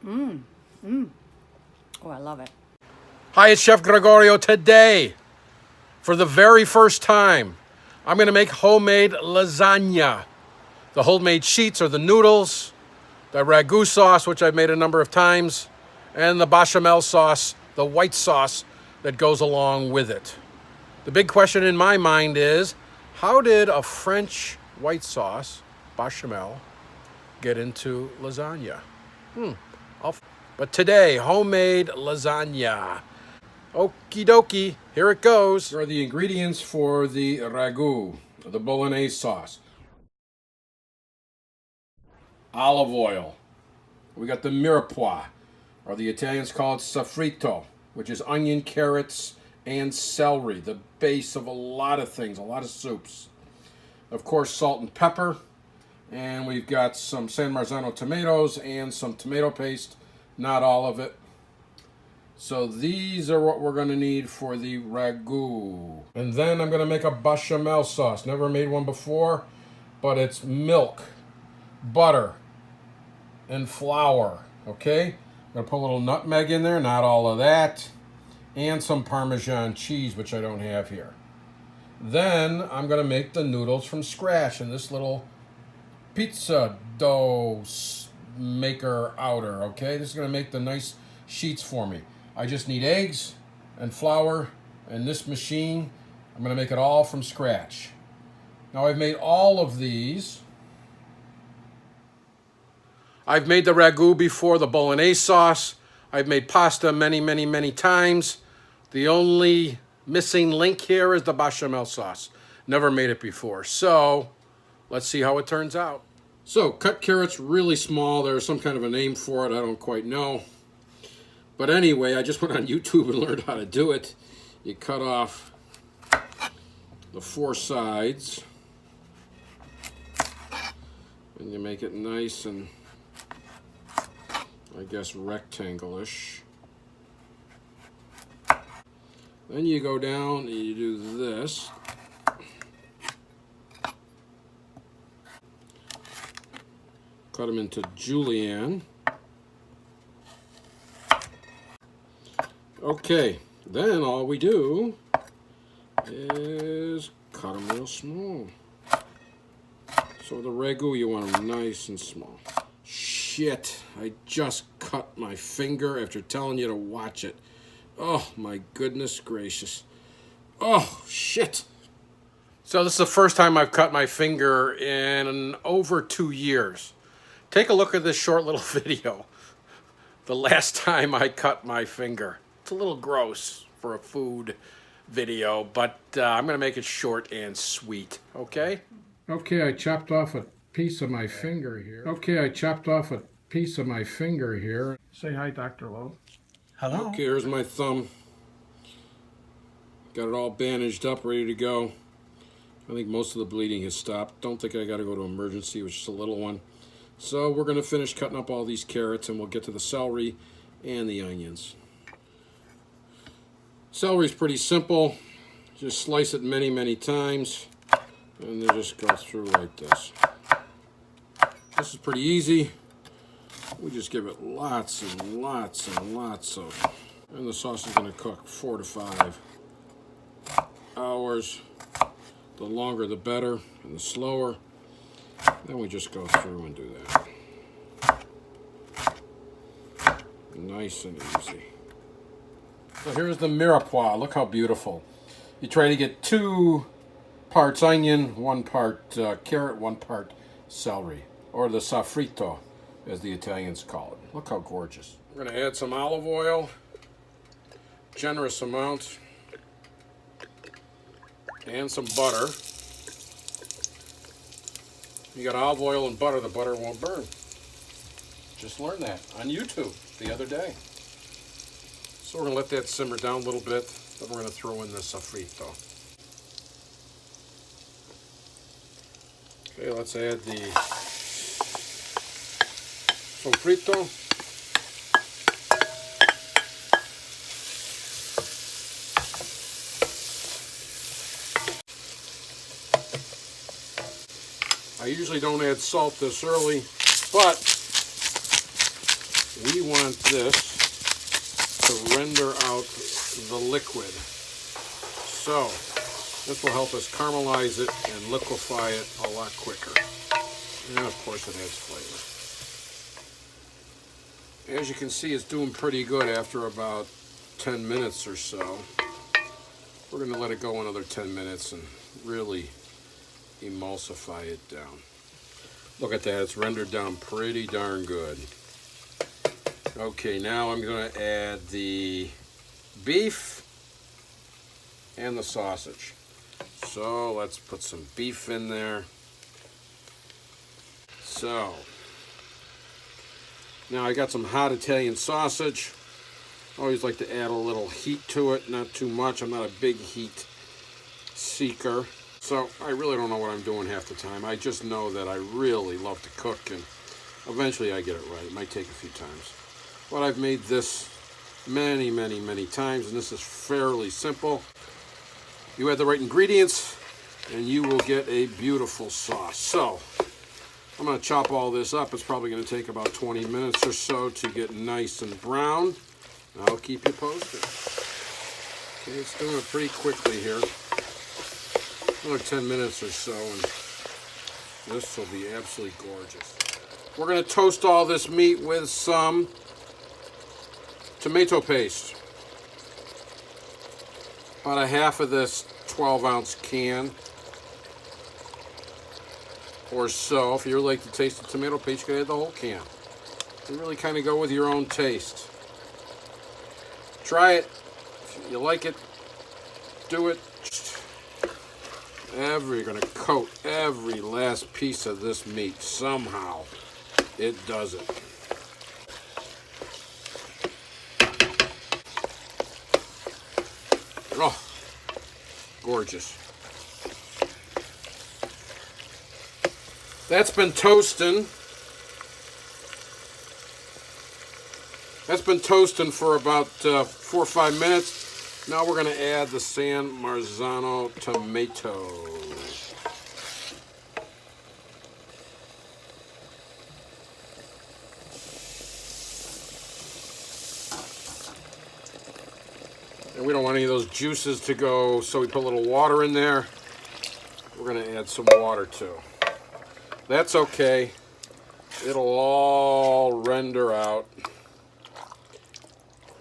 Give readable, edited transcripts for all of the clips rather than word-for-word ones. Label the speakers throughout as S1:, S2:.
S1: Oh, I love it.
S2: Hi, it's Chef Gregorio. Today, for the very first time, I'm going to make homemade lasagna. The homemade sheets are the noodles, the ragu sauce, which I've made a number of times, and the bechamel sauce, the white sauce that goes along with it. The big question in my mind is, how did a French white sauce, bechamel, get into lasagna? But today, homemade lasagna. Okie dokie, here it goes. Here are the ingredients for the ragu, the Bolognese sauce. Olive oil. We got the mirepoix, or the Italians call it soffritto, which is onion, carrots, and celery, the base of a lot of things, a lot of soups. Of course, salt and pepper. And we've got some San Marzano tomatoes and some tomato paste, not all of it. So these are what we're going to need for the ragu. And then I'm going to make a bechamel sauce. Never made one before, but it's milk, butter, and flour. Okay? I'm going to put a little nutmeg in there, not all of that, and some Parmesan cheese, which I don't have here. Then I'm going to make the noodles from scratch in this little pizza dough maker outer. Okay? This is going to make the nice sheets for me. I just need eggs and flour and this machine. I'm going to make it all from scratch. Now I've made all of these. I've made the ragu before, the Bolognese sauce. I've made pasta many, many, many times. The only missing link here is the bechamel sauce. Never made it before. So let's see how it turns out. So cut carrots really small. There's some kind of a name for it. I don't quite know. But anyway, I just went on YouTube and learned how to do it. You cut off the four sides and you make it nice and, I guess, rectangle-ish. Then you go down and you do this. Cut them into julienne. Okay, then all we do is cut them real small. So the ragu, you want them nice and small. Shit, I just cut my finger after telling you to watch it. Oh my goodness gracious. Oh, shit. So this is the first time I've cut my finger in over 2 years. Take a look at this short little video. The last time I cut my finger. It's a little gross for a food video, but I'm going to make it short and sweet, okay? Okay, I chopped off a piece of my finger here. Say hi, Dr. Lowe.
S1: Hello.
S2: Okay, here's my thumb. Got it all bandaged up, ready to go. I think most of the bleeding has stopped. Don't think I got to go to emergency, which is a little one. So we're going to finish cutting up all these carrots, and we'll get to the celery and the onions. Celery is pretty simple. Just slice it many, many times, and then just go through like this. This is pretty easy. We just give it lots and lots and lots of, and the sauce is going to cook 4 to 5 hours. The longer the better, and the slower. Then we just go through and do that. Nice and easy. So here's the mirepoix. Look how beautiful. You try to get 2 parts onion, 1 part carrot, 1 part celery. Or the soffritto, as the Italians call it. Look how gorgeous. We're going to add some olive oil. Generous amount. And some butter. You got olive oil and butter, the butter won't burn. Just learned that on YouTube the other day. So we're going to let that simmer down a little bit, then we're going to throw in the soffritto. Okay, let's add the soffritto. I usually don't add salt this early, but we want want this to render out the liquid. So this will help us caramelize it and liquefy it a lot quicker. And of course it adds flavor. As you can see, it's doing pretty good after about 10 minutes or so. We're going to let it go another 10 minutes and really emulsify it down. Look at that, it's rendered down pretty darn good. Okay, now I'm going to add the beef and the sausage. So let's put some beef in there. So now I got some hot Italian sausage. I always like to add a little heat to it, not too much. I'm not a big heat seeker. So I really don't know what I'm doing half the time. I just know that I really love to cook, and eventually I get it right. It might take a few times. But I've made this many, many, many times, and this is fairly simple. You add the right ingredients, and you will get a beautiful sauce. So I'm going to chop all this up. It's probably going to take about 20 minutes or so to get nice and brown. I'll keep you posted. Okay, it's doing it pretty quickly here. Another 10 minutes or so, and this will be absolutely gorgeous. We're going to toast all this meat with some tomato paste. About a half of this 12-ounce can or so. If you really like to taste the tomato paste, you can add the whole can. You really kind of go with your own taste. Try it. If you like it, do it. You're going to coat every last piece of this meat somehow. It does it. Oh, gorgeous. That's been toasting. That's been toasting for about 4 or 5 minutes. Now we're going to add the San Marzano tomato. And we don't want any of those juices to go, so we put a little water in there. We're going to add some water too. That's okay. It'll all render out.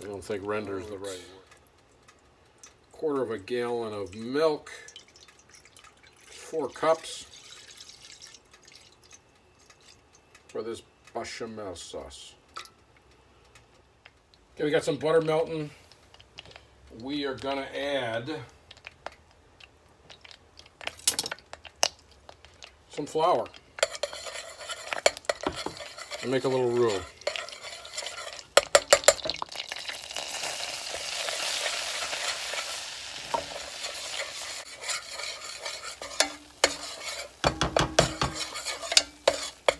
S2: I don't think render is the right word. 1/4 gallon of milk. 4 cups for this bechamel sauce. Okay, we got some butter melting. We are going to add some flour and make a little roux.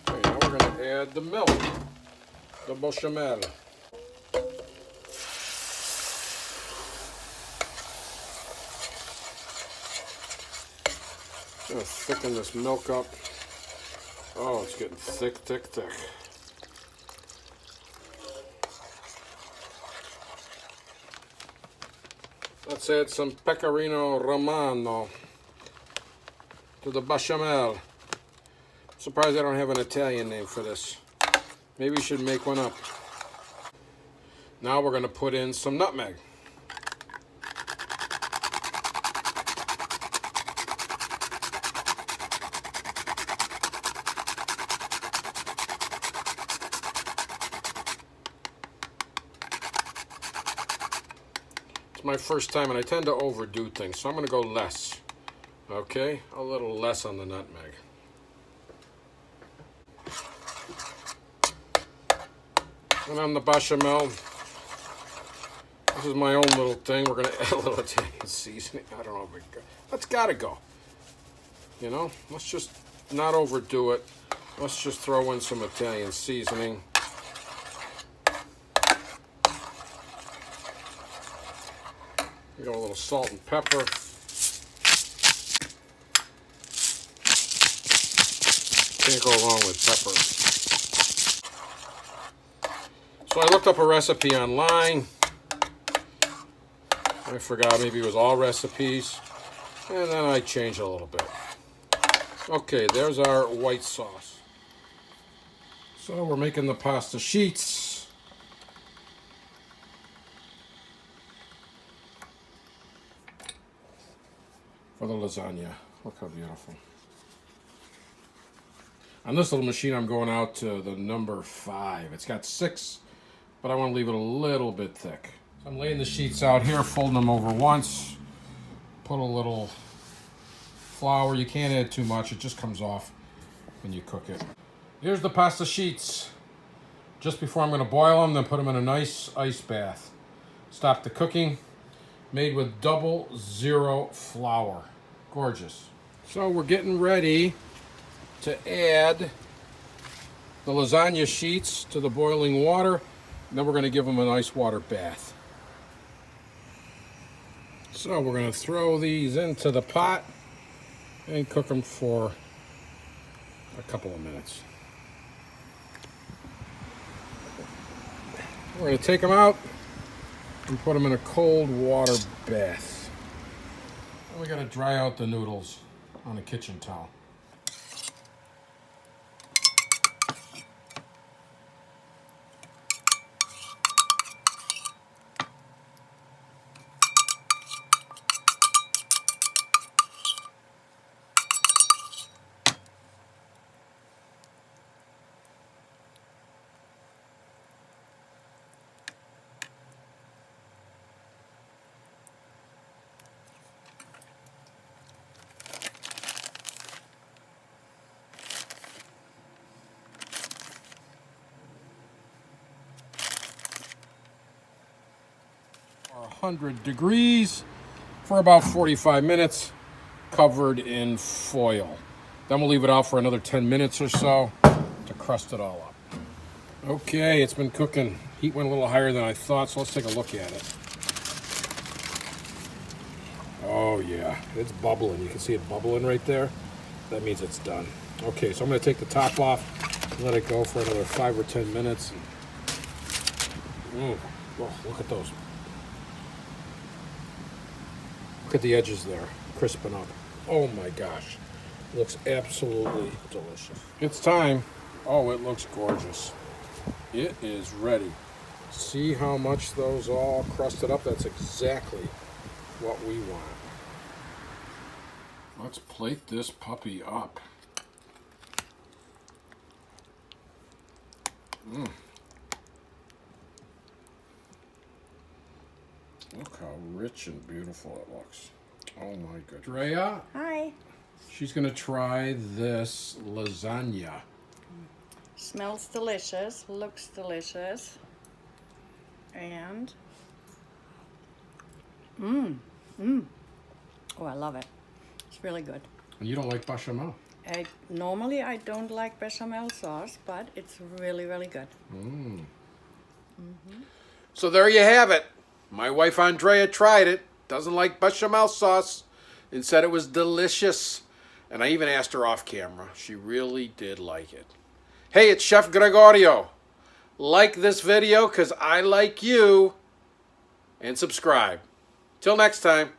S2: Okay, now we're going to add the milk, the bechamel. I'm going to thicken this milk up. Oh, it's getting thick, thick, thick. Let's add some pecorino romano to the bechamel. Surprised I don't have an Italian name for this. Maybe we should make one up. Now we're going to put in some nutmeg. It's my first time and I tend to overdo things, so I'm going to go less. Okay, a little less on the nutmeg. And on the bechamel, this is my own little thing. We're going to add a little Italian seasoning. I don't know if it goes. That's got to go. You know, let's just not overdo it. Let's just throw in some Italian seasoning. You got a little salt and pepper. Can't go wrong with pepper. So I looked up a recipe online. I forgot, maybe it was all recipes. And then I changed a little bit. Okay, there's our white sauce. So we're making the pasta sheets. For the lasagna. Look how beautiful. On this little machine, I'm going out to the number 5. It's got 6, but I want to leave it a little bit thick. So I'm laying the sheets out here, folding them over once. Put a little flour. You can't add too much. It just comes off when you cook it. Here's the pasta sheets. Just before I'm going to boil them, then put them in a nice ice bath. Stop the cooking. Made with 00 flour. Gorgeous. So we're getting ready to add the lasagna sheets to the boiling water. Then we're going to give them an ice water bath. So we're going to throw these into the pot and cook them for a couple of minutes. We're going to take them out and put them in a cold water bath. And we got to dry out the noodles on a kitchen towel. Or 100 degrees for about 45 minutes, covered in foil. Then we'll leave it out for another 10 minutes or so to crust it all up. Okay, it's been cooking. Heat went a little higher than I thought, so let's take a look at it. Oh yeah, it's bubbling. You can see it bubbling right there. That means it's done. Okay, so I'm going to take the top off, let it go for another 5 or 10 minutes. Oh, look at those. Look at the edges there, crisping up. Oh my gosh, looks absolutely delicious. It's time. Oh, it looks gorgeous. It is ready. See how much those all crusted up? That's exactly what we want. Let's plate this puppy up. Look how rich and beautiful it looks. Oh my goodness. Drea?
S1: Hi.
S2: She's going to try this lasagna.
S1: Smells delicious, looks delicious, and oh, I love it. It's really good.
S2: And you don't like bechamel?
S1: Normally I don't like bechamel sauce, but it's really, really good.
S2: So there you have it. My wife Andrea tried it. Doesn't like bechamel sauce and said it was delicious. And I even asked her off camera. She really did like it. Hey, it's Chef Gregorio. Like this video because I like you. And subscribe. Till next time.